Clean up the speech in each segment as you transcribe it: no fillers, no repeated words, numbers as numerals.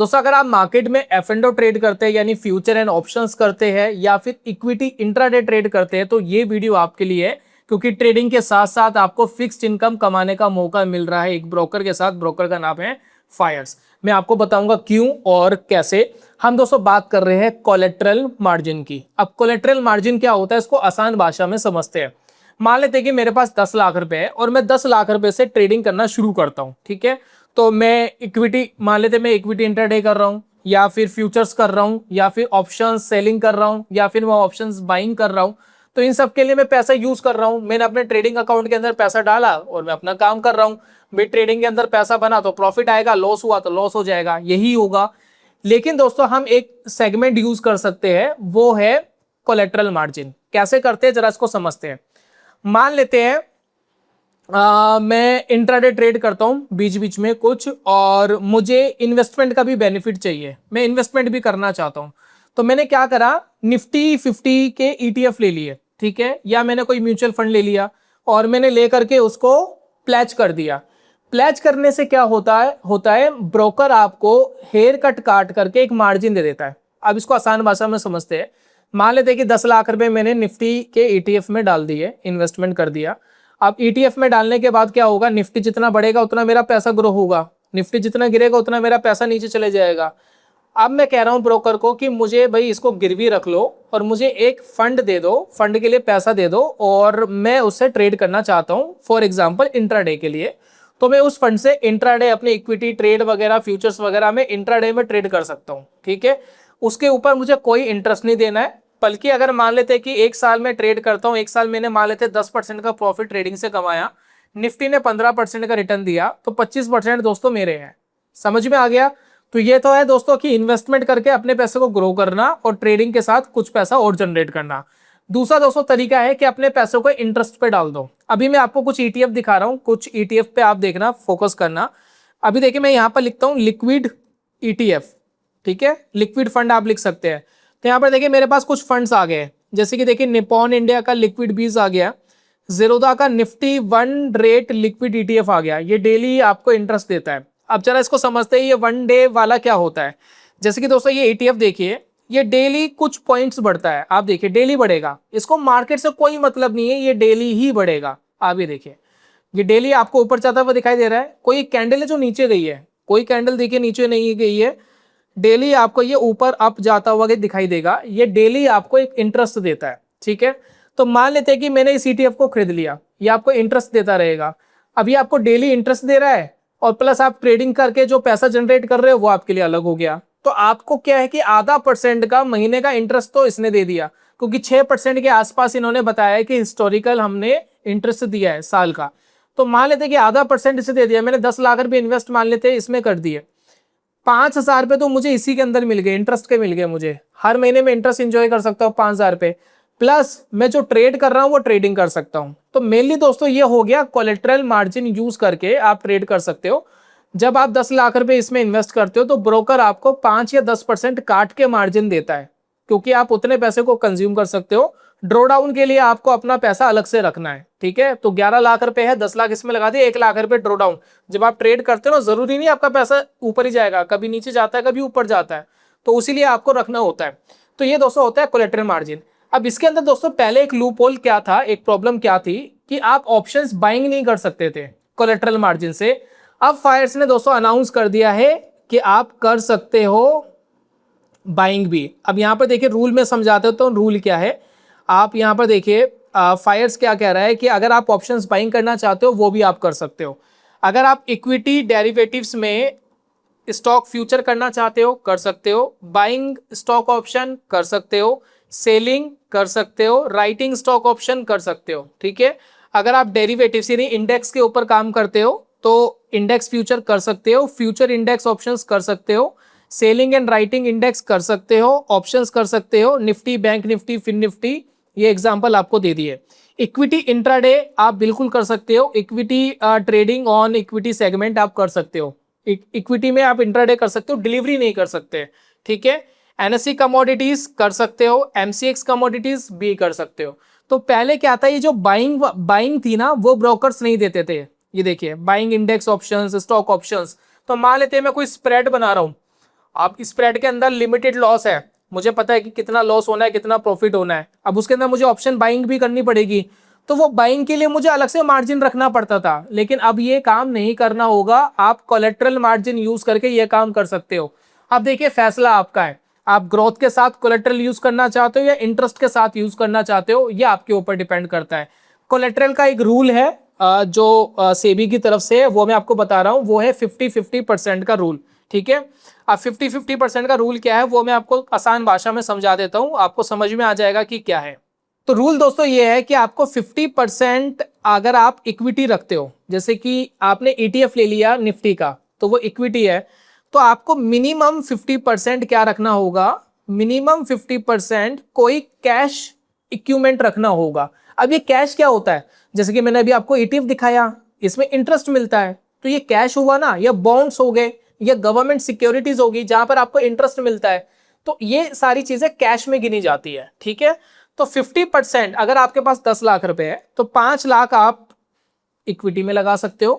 दोस्तों अगर आप मार्केट में एफ एंड ओ ट्रेड करते हैं यानी फ्यूचर एंड ऑप्शंस करते हैं या फिर इक्विटी इंट्राडे ट्रेड करते हैं तो ये वीडियो आपके लिए है, क्योंकि ट्रेडिंग के साथ साथ आपको फिक्स्ड इनकम कमाने का मौका मिल रहा है एक ब्रोकर के साथ। ब्रोकर का नाम है फायर्स। मैं आपको बताऊंगा क्यों और कैसे। हम दोस्तों बात कर रहे हैं कोलेटरल मार्जिन की। अब कोलेटरल मार्जिन क्या होता है इसको आसान भाषा में समझते हैं। मान लेते हैं कि मेरे पास 10 लाख रुपए है और मैं 10 लाख रुपए से ट्रेडिंग करना शुरू करता हूं, ठीक है। तो मैं इक्विटी, मान लेते मैं इक्विटी इंट्राडे कर रहा हूं या फिर फ्यूचर्स कर रहा हूं या फिर ऑप्शंस सेलिंग कर रहा हूं या फिर मैं ऑप्शंस बाइंग कर रहा हूं। तो इन सब के लिए मैं पैसा यूज कर रहा हूं। मैंने अपने ट्रेडिंग अकाउंट के अंदर पैसा डाला और मैं अपना काम कर रहा हूं। भाई ट्रेडिंग के अंदर पैसा बना तो प्रॉफिट आएगा, लॉस हुआ तो लॉस हो जाएगा, यही होगा। लेकिन दोस्तों हम एक सेगमेंट यूज कर सकते हैं, वो है कोलेटरल मार्जिन। कैसे करते हैं जरा इसको समझते हैं। मान लेते हैं मैं इंट्राडे ट्रेड करता हूं बीच बीच में कुछ, और मुझे इन्वेस्टमेंट का भी बेनिफिट चाहिए, मैं इन्वेस्टमेंट भी करना चाहता हूं। तो मैंने क्या करा, निफ्टी 50 के ईटीएफ ले लिए, ठीक है, या मैंने कोई म्यूचुअल फंड ले लिया और मैंने लेकर के उसको प्लेज कर दिया। प्लेज करने से क्या होता है ब्रोकर आपको हेयर कट काट करके एक मार्जिन दे देता है। अब इसको आसान भाषा में समझते हैं। मान लेते हैं कि 10 लाख रुपए मैंने निफ्टी के ईटीएफ में डाल दिए, इन्वेस्टमेंट कर दिया। अब ईटीएफ में डालने के बाद क्या होगा, निफ्टी जितना बढ़ेगा उतना मेरा पैसा ग्रो होगा, निफ्टी जितना गिरेगा उतना मेरा पैसा नीचे चले जाएगा। अब मैं कह रहा हूं ब्रोकर को कि मुझे भाई इसको गिरवी रख लो और मुझे एक फंड दे दो, फंड के लिए पैसा दे दो और मैं उससे ट्रेड करना चाहता हूं, फॉर एग्जांपल इंट्राडे के लिए। तो मैं उस फंड से इंट्राडे अपने इक्विटी ट्रेड वगैरह फ्यूचर्स वगैरह में इंट्राडे में ट्रेड कर सकता हूं, ठीक है। उसके ऊपर मुझे कोई इंटरेस्ट नहीं देना है, बल्कि अगर मान लेते हैं कि एक साल में ट्रेड करता हूं, एक साल मैंने मान लेते 10% का प्रॉफिट ट्रेडिंग से कमाया, निफ्टी ने 15% का रिटर्न दिया, तो 25% दोस्तों मेरे हैं। समझ में आ गया। तो ये तो है दोस्तों कि इन्वेस्टमेंट करके अपने पैसे को ग्रो करना और ट्रेडिंग के साथ कुछ पैसा और जनरेट करना। दूसरा दोस्तों तरीका है कि अपने पैसों को इंटरेस्ट पे डाल दो। अभी मैं आपको कुछ ईटीएफ दिखा रहा हूं, कुछ ईटीएफ पे आप देखना, फोकस करना। अभी देखिए मैं यहां पर लिखता हूं लिक्विड ईटीएफ, ठीक है, लिक्विड फंड आप लिख सकते हैं। तो यहाँ पर देखिए मेरे पास कुछ फंड्स आ गए, जैसे कि देखिए निपॉन इंडिया का लिक्विड बीज आ गया, जीरोधा का निफ्टी 1 रेट लिक्विड ईटीएफ आ गया। ये डेली आपको इंटरेस्ट देता है। अब जरा इसको समझते हैं ये 1 डे वाला क्या होता है। जैसे कि दोस्तों ये ईटीएफ देखिए, ये डेली कुछ पॉइंट्स बढ़ता है, आप देखिए डेली बढ़ेगा, इसको मार्केट से कोई मतलब नहीं है, ये डेली ही बढ़ेगा। आप ये देखिए ये डेली आपको ऊपर जाता हुआ दिखाई दे रहा है। कोई कैंडल है जो नीचे गई है, कोई कैंडल देखिए नीचे नहीं गई है, डेली आपको ये ऊपर अप जाता हुआ दिखाई देगा। ये डेली आपको एक इंटरेस्ट देता है, ठीक है। तो मान लेते हैं कि मैंने इस ईटीएफ को खरीद लिया, ये आपको इंटरेस्ट देता रहेगा। अभी आपको डेली इंटरेस्ट दे रहा है और प्लस आप ट्रेडिंग करके जो पैसा जनरेट कर रहे हो वो आपके लिए अलग हो गया। तो आपको क्या है कि आधा % का महीने का इंटरेस्ट तो इसने दे दिया, क्योंकि 6% के आसपास इन्होंने बताया है कि हिस्टोरिकल हमने इंटरेस्ट दिया है साल का। तो मान लेते हैं कि आधा % इसे दे दिया, मैंने 10 लाख रुपए इन्वेस्ट मान लेते हैं इसमें कर दिए, 5,000 रुपए तो मुझे इसी के अंदर मिल गए, इंटरेस्ट के मिल गए। मुझे हर महीने में इंटरेस्ट एंजॉय कर सकता हूँ 5,000 रुपए, प्लस मैं जो ट्रेड कर रहा हूँ वो ट्रेडिंग कर सकता हूँ। तो मेनली दोस्तों ये हो गया कोलेटरल मार्जिन यूज करके आप ट्रेड कर सकते हो। जब आप 10 लाख रुपए इसमें इन्वेस्ट करते हो तो ब्रोकर आपको 5 या 10% काट के मार्जिन देता है, क्योंकि आप उतने पैसे को कंज्यूम कर सकते हो। ड्रॉ डाउन के लिए आपको अपना पैसा अलग से रखना है, ठीक है। तो 11 लाख रुपए है, 10 लाख इसमें लगा दिए, 1 लाख रुपए ड्रॉ डाउन। जब आप ट्रेड करते हो ना, जरूरी नहीं आपका पैसा ऊपर ही जाएगा, कभी नीचे जाता है कभी ऊपर जाता है, तो उसीलिए आपको रखना होता है। तो ये दोस्तों होता है कोलेटरल मार्जिन। अब इसके अंदर दोस्तों पहले एक लूप होल क्या था, एक प्रॉब्लम क्या थी कि आप ऑप्शंस बाइंग नहीं कर सकते थे कोलेटरल मार्जिन से। अब फायर्स ने दोस्तों अनाउंस कर दिया है कि आप कर सकते हो बाइंग भी। अब यहां पर देखिए रूल में समझाते हो तो रूल क्या है। आप यहां पर देखिए फायर्स क्या कह रहा है कि अगर आप ऑप्शंस बाइंग करना चाहते हो वो भी आप कर सकते हो। अगर आप इक्विटी डेरिवेटिव्स में स्टॉक फ्यूचर करना चाहते हो कर सकते हो, बाइंग स्टॉक ऑप्शन कर सकते हो, सेलिंग कर सकते हो, राइटिंग स्टॉक ऑप्शन कर सकते हो, ठीक है। अगर आप डेरिवेटिव्स यानी इंडेक्स के ऊपर काम करते हो तो इंडेक्स फ्यूचर कर सकते हो, फ्यूचर इंडेक्स ऑप्शंस कर सकते हो, सेलिंग एंड राइटिंग इंडेक्स कर सकते हो, ऑप्शंस कर सकते हो, Nifty, bank Nifty, Fin Nifty, ये एग्जांपल आपको दे दिए। इक्विटी इंट्राडे आप बिल्कुल कर सकते हो, equity trading on equity segment आप कर सकते हो, इक्विटी में आप इंट्राडे कर सकते हो, डिलीवरी नहीं कर सकते, ठीक है। एनएससी कमोडिटीज कर सकते हो, एमसीएक्स कमोडिटीज भी कर सकते हो। तो पहले क्या था, ये जो बाइंग थी ना वो ब्रोकर्स नहीं देते थे। ये देखिए buying index options, stock options. तो मान लेते हैं मैं कोई स्प्रेड बना रहा हूं आप स्प्रेड के अंदर लिमिटेड लॉस है, मुझे पता है कि कितना लॉस होना है कितना प्रॉफिट होना है, अब उसके अंदर मुझे ऑप्शन बाइंग भी करनी पड़ेगी, तो वो बाइंग के लिए मुझे अलग से मार्जिन रखना पड़ता था, लेकिन अब ये काम नहीं करना होगा, आप कोलेट्रल मार्जिन यूज करके ये काम कर सकते हो। अब देखिए फैसला आपका है, आप ग्रोथ के साथ कोलेट्रल यूज करना चाहते हो या इंटरेस्ट के साथ यूज करना चाहते हो, ये आपके ऊपर डिपेंड करता है। कोलेट्रल का एक रूल है जो सेबी की तरफ से है, वो मैं आपको बता रहा हूं, वो है 50-50% का रूल। ठीक है, अब 50-50% का रूल क्या है वो मैं आपको आसान भाषा में समझा देता हूं, आपको समझ में आ जाएगा कि क्या है। तो रूल दोस्तों ये है कि आपको 50% अगर आप इक्विटी रखते हो, जैसे कि आपने ETF ले लिया निफ्टी का, तो वो इक्विटी है, तो आपको मिनिमम 50% क्या रखना होगा, मिनिमम 50% कोई कैश इक्विपमेंट रखना होगा। अब ये कैश क्या होता है, जैसे कि मैंने अभी आपको ETF दिखाया, इसमें इंटरेस्ट मिलता है, तो ये कैश हुआ ना, या बॉन्ड्स हो गए या गवर्नमेंट सिक्योरिटीज होगी जहां पर आपको इंटरेस्ट मिलता है, तो ये सारी चीजें कैश में गिनी जाती है। ठीक है, तो 50% अगर आपके पास 10 लाख रुपए है तो 5 लाख आप इक्विटी में लगा सकते हो,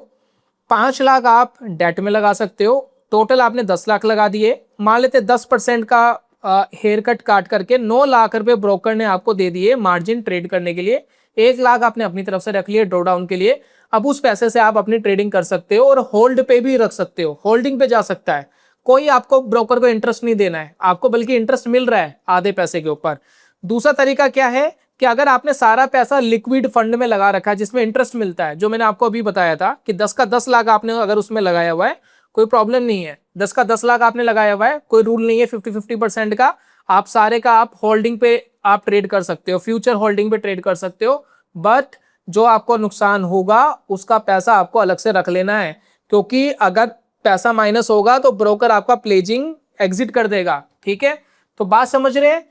5 लाख आप डेट में लगा सकते हो, टोटल आपने 10 लाख लगा दिए। मान लेते 10% का हेयर कट काट करके 9 लाख रुपए ब्रोकर ने आपको दे दिए मार्जिन ट्रेड करने के लिए, 1 लाख आपने अपनी तरफ से रख लिए ड्रॉ डाउन के लिए। अब उस पैसे से आप अपनी ट्रेडिंग कर सकते हो और होल्ड पे भी रख सकते हो, होल्डिंग पे जा सकता है, कोई आपको ब्रोकर को इंटरेस्ट नहीं देना है, आपको बल्कि इंटरेस्ट मिल रहा है आधे पैसे के ऊपर। दूसरा तरीका क्या है कि अगर आपने सारा पैसा लिक्विड फंड में लगा रखा है जिसमें इंटरेस्ट मिलता है, जो मैंने आपको अभी बताया था कि 10 का 10 लाख आपने अगर उसमें लगाया हुआ है कोई प्रॉब्लम नहीं है, 10 का 10 लाख आपने लगाया हुआ है, कोई रूल नहीं है 50-50% का, आप सारे का आप होल्डिंग पे आप ट्रेड कर सकते हो, फ्यूचर होल्डिंग पे ट्रेड कर सकते हो, बट जो आपको नुकसान होगा उसका पैसा आपको अलग से रख लेना है, क्योंकि अगर पैसा माइनस होगा तो ब्रोकर आपका प्लेजिंग एग्जिट कर देगा। ठीक है, तो बात समझ रहे हैं,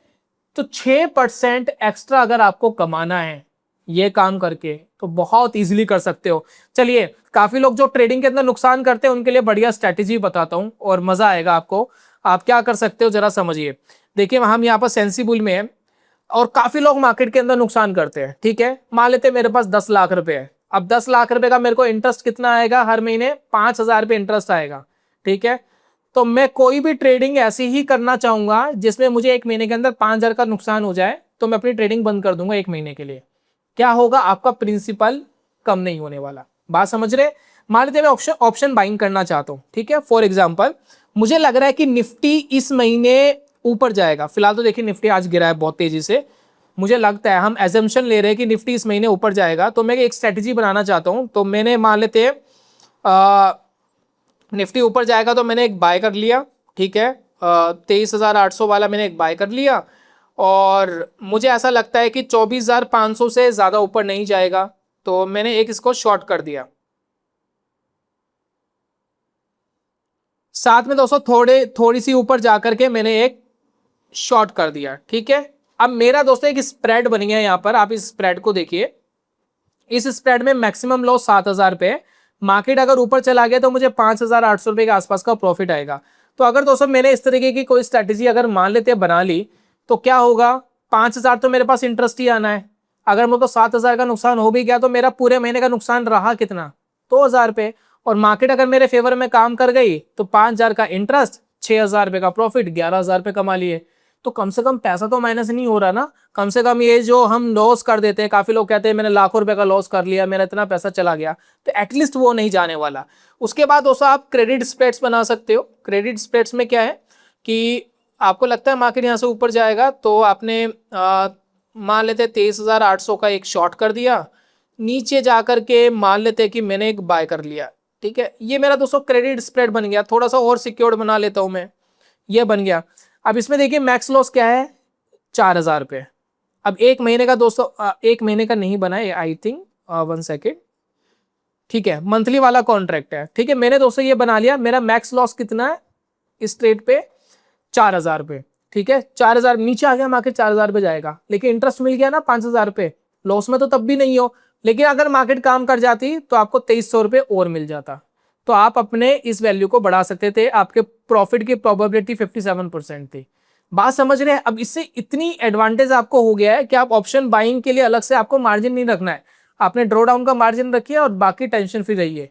तो 6% एक्स्ट्रा अगर आपको कमाना है ये काम करके तो बहुत इजीली कर सकते हो। चलिए, काफी लोग जो ट्रेडिंग के अंदर नुकसान करते हैं उनके लिए बढ़िया स्ट्रेटेजी बताता हूं और मजा आएगा आपको। आप क्या कर सकते हो जरा समझिए। देखिए हम यहाँ पर सेंसिबल में है और काफी लोग मार्केट के अंदर नुकसान करते हैं। ठीक है, मान लेते मेरे पास 10 लाख रुपए है, अब 10 लाख रुपए का मेरे को इंटरेस्ट कितना आएगा, हर महीने 5,000 रुपये इंटरेस्ट आएगा। ठीक है, तो मैं कोई भी ट्रेडिंग ऐसी ही करना चाहूंगा जिसमें मुझे एक महीने के अंदर 5,000 का नुकसान हो जाए, तो मैं अपनी ट्रेडिंग बंद कर दूंगा एक महीने के लिए। क्या होगा, आपका प्रिंसिपल कम नहीं होने वाला। बात समझ रहे। मान लीजिए मैं ऑप्शन बाइंग करना चाहता हूं। ठीक है, फॉर एग्जांपल मुझे लग रहा है कि निफ्टी इस महीने ऊपर जाएगा, फिलहाल तो देखिए निफ्टी आज गिरा है बहुत तेजी से, मुझे लगता है हम एजम्पशन ले रहे हैं कि निफ्टी इस महीने ऊपर जाएगा, तो मैं एक स्ट्रेटेजी बनाना चाहता हूं। तो मैंने मान लेते हैं निफ्टी ऊपर जाएगा तो मैंने एक बाय कर लिया। ठीक है, 23,800 वाला मैंने एक बाय कर लिया, और मुझे ऐसा लगता है कि 24,500 से ज़्यादा ऊपर नहीं जाएगा, तो मैंने एक इसको शॉर्ट कर दिया। साथ में दोस्तों थोड़ी सी ऊपर जाकर के मैंने एक शॉर्ट कर दिया। ठीक है, अब मेरा दोस्तों एक स्प्रेड बन गया यहाँ पर, आप इस स्प्रेड को देखिए, इस स्प्रेड में मैक्सिमम लॉस 7,000 रुपये, मार्केट अगर ऊपर चला गया तो मुझे 5,800 रुपये के आसपास का प्रॉफिट आएगा। तो अगर दोस्तों मैंने इस तरीके की कोई स्ट्रैटेजी अगर मान लेते बना ली तो क्या होगा, 5,000 तो मेरे पास इंटरेस्ट ही आना है, अगर मुझको 7,000 का नुकसान हो भी गया तो मेरा पूरे महीने का नुकसान रहा कितना, 2,000 रुपये, और मार्केट अगर मेरे फेवर में काम कर गई तो 5,000 का इंटरेस्ट, 6,000 रुपये का प्रॉफिट, 11,000 रुपये कमा लिए। तो कम से कम पैसा तो माइनस नहीं हो रहा ना, कम से कम ये जो हम लॉस कर देते हैं, काफी लोग कहते हैं मैंने लाखों रुपए का लॉस कर लिया, मेरा इतना पैसा चला गया, तो एटलीस्ट वो नहीं जाने वाला। उसके बाद दोस्तों आप क्रेडिट स्प्रेड्स बना सकते हो। क्रेडिट स्प्रेड्स में क्या है कि आपको लगता है मार्केट यहाँ से ऊपर जाएगा, तो आपने मान लेते 23,800 का एक शॉर्ट कर दिया, नीचे जाकर के मान लेते कि मैंने एक बाय कर लिया। ठीक है, ये मेरा दोस्तों क्रेडिट स्प्रेड बन गया, थोड़ा सा और सिक्योर्ड बना लेता हूं मैं, ये बन गया। अब इसमें देखिए मैक्स लॉस क्या है, 4,000 रुपये। अब एक महीने का दोस्तों, एक महीने का नहीं बना है आई थिंक, 1 सेकेंड, ठीक है, मंथली वाला कॉन्ट्रैक्ट है। ठीक है, मैंने दोस्तों ये बना लिया, मेरा मैक्स लॉस कितना है इस ट्रेड पे, 4,000 रुपये। ठीक है, 4,000 नीचे आ गया, मार्केट 4,000 रुपये जाएगा, लेकिन इंटरेस्ट मिल गया ना 5,000 रुपये, लॉस में तो तब भी नहीं हो, लेकिन अगर मार्केट काम कर जाती तो आपको 2,300 रुपये और मिल जाता, तो आप अपने इस वैल्यू को बढ़ा सकते थे, आपके प्रॉफिट की प्रोबेबिलिटी 57% थी। बात समझ रहे हैं। अब इससे इतनी एडवांटेज आपको हो गया है कि आप ऑप्शन बाइंग के लिए अलग से आपको मार्जिन नहीं रखना है, आपने ड्रॉ डाउन का मार्जिन रखिए और बाकी टेंशन फ्री रहिए।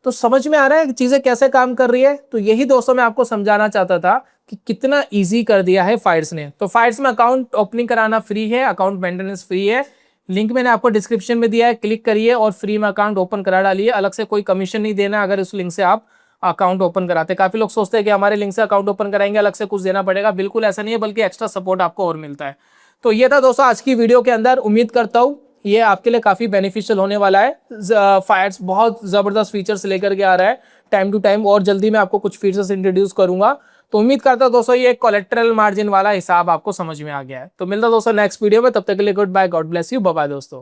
तो समझ में आ रहा है चीजें कैसे काम कर रही है। तो यही दोस्तों मैं आपको समझाना चाहता था कि कितना इजी कर दिया है फाइट्स ने। तो फाइट्स में अकाउंट ओपनिंग कराना फ्री है, अकाउंट मेंटेनेंस फ्री है। लिंक मैंने आपको डिस्क्रिप्शन में दिया है, क्लिक करिए और फ्री में अकाउंट ओपन करा डालिए। अलग से कोई कमीशन नहीं देना अगर उस लिंक से आप अकाउंट ओपन कराते हैं। काफी लोग सोचते हैं कि हमारे लिंक से अकाउंट ओपन कराएंगे अलग से कुछ देना पड़ेगा, बिल्कुल ऐसा नहीं है, बल्कि एक्स्ट्रा सपोर्ट आपको और मिलता है। तो ये था दोस्तों आज की वीडियो के अंदर। उम्मीद करता हूँ ये आपके लिए काफी बेनिफिशियल होने वाला है। फायर्स बहुत जबरदस्त फीचर्स लेकर के आ रहा है टाइम टू टाइम, और जल्दी मैं आपको कुछ फीचर्स इंट्रोड्यूस करूंगा। तो उम्मीद करता हूं दोस्तों ये कोलेटरल मार्जिन वाला हिसाब आपको समझ में आ गया है। तो मिलता दोस्तों नेक्स्ट वीडियो में, तब तक के लिए goodbye, God bless you, bye bye दोस्तों।